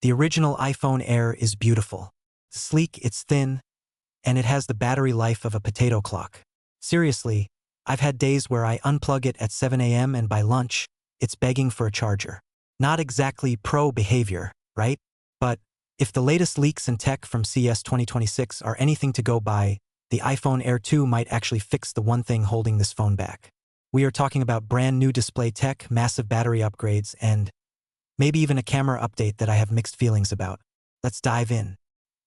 The original iPhone Air is beautiful. Sleek, it's thin, and it has the battery life of a potato clock. Seriously, I've had days where I unplug it at 7 a.m. and by lunch, it's begging for a charger. Not exactly pro behavior, right? But if the latest leaks in tech from CES 2026 are anything to go by, the iPhone Air 2 might actually fix the one thing holding this phone back. We are talking about brand new display tech, massive battery upgrades, and maybe even a camera update that I have mixed feelings about. Let's dive in.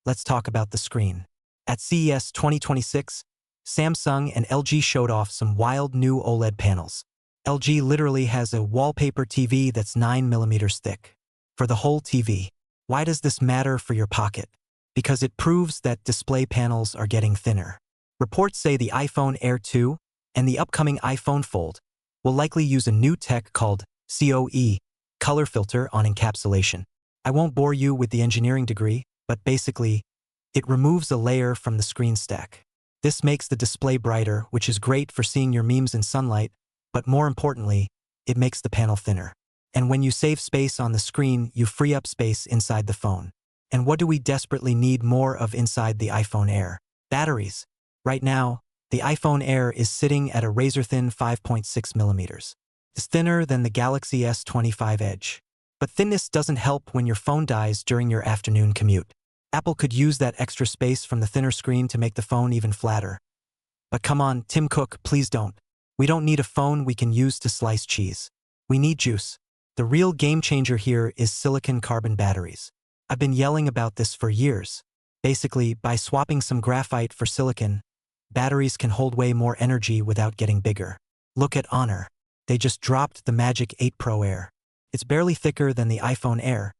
Let's talk about the screen. At CES 2026, Samsung and LG showed off some wild new OLED panels. LG literally has a wallpaper TV that's 9mm thick. For the whole TV. Why does this matter for your pocket? Because it proves that display panels are getting thinner. Reports say the iPhone Air 2 and the upcoming iPhone Fold will likely use a new tech called COE, color filter on encapsulation. I won't bore you with the engineering degree, but basically, it removes a layer from the screen stack. This makes the display brighter, which is great for seeing your memes in sunlight, but more importantly, it makes the panel thinner. And when you save space on the screen, you free up space inside the phone. And what do we desperately need more of inside the iPhone Air? Batteries. Right now, the iPhone Air is sitting at a razor-thin 5.6mm. It's thinner than the Galaxy S25 Edge. But thinness doesn't help when your phone dies during your afternoon commute. Apple could use that extra space from the thinner screen to make the phone even flatter. But come on, Tim Cook, please don't. We don't need a phone we can use to slice cheese. We need juice. The real game changer here is silicon carbon batteries. I've been yelling about this for years. Basically, by swapping some graphite for silicon, batteries can hold way more energy without getting bigger. Look at Honor. They just dropped the Magic 8 Pro Air. It's barely thicker than the iPhone Air,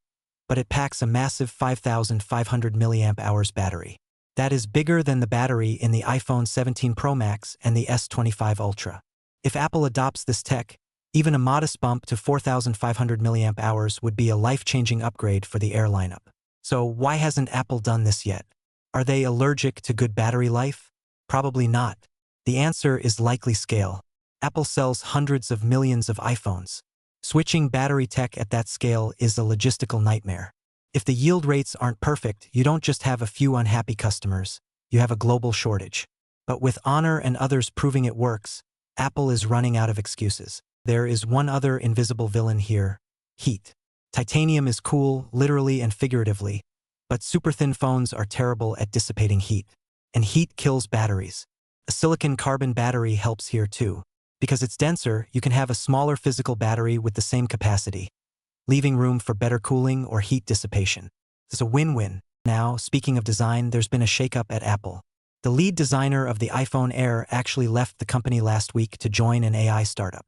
but it packs a massive 5,500 mAh battery. That is bigger than the battery in the iPhone 17 Pro Max and the S25 Ultra. If Apple adopts this tech, even a modest bump to 4,500 mAh would be a life-changing upgrade for the Air lineup. So why hasn't Apple done this yet? Are they allergic to good battery life? Probably not. The answer is likely scale. Apple sells hundreds of millions of iPhones. Switching battery tech at that scale is a logistical nightmare. If the yield rates aren't perfect, you don't just have a few unhappy customers, you have a global shortage. But with Honor and others proving it works, Apple is running out of excuses. There is one other invisible villain here: heat. Titanium is cool, literally and figuratively, but super thin phones are terrible at dissipating heat. And heat kills batteries. A silicon carbon battery helps here too. Because it's denser, you can have a smaller physical battery with the same capacity, leaving room for better cooling or heat dissipation. It's a win-win. Now, speaking of design, there's been a shakeup at Apple. The lead designer of the iPhone Air actually left the company last week to join an AI startup.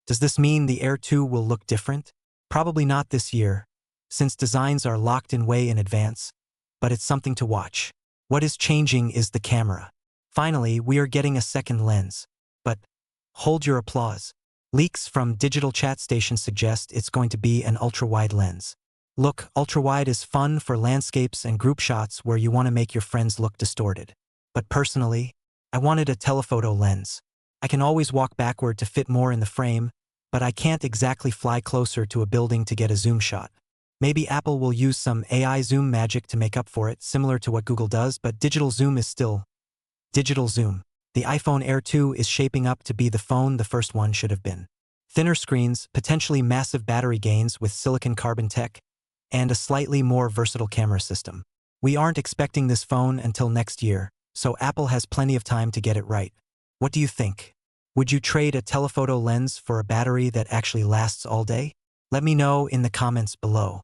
Does this mean the Air 2 will look different? Probably not this year, since designs are locked in way in advance, but it's something to watch. What is changing is the camera. Finally, we are getting a second lens. But hold your applause. Leaks from digital chat stations suggest it's going to be an ultra-wide lens. Look, ultra-wide is fun for landscapes and group shots where you want to make your friends look distorted. But personally, I wanted a telephoto lens. I can always walk backward to fit more in the frame, but I can't exactly fly closer to a building to get a zoom shot. Maybe Apple will use some AI zoom magic to make up for it, similar to what Google does, but digital zoom is still digital zoom. The iPhone Air 2 is shaping up to be the phone the first one should have been. Thinner screens, potentially massive battery gains with silicon carbon tech, and a slightly more versatile camera system. We aren't expecting this phone until next year, so Apple has plenty of time to get it right. What do you think? Would you trade a telephoto lens for a battery that actually lasts all day? Let me know in the comments below.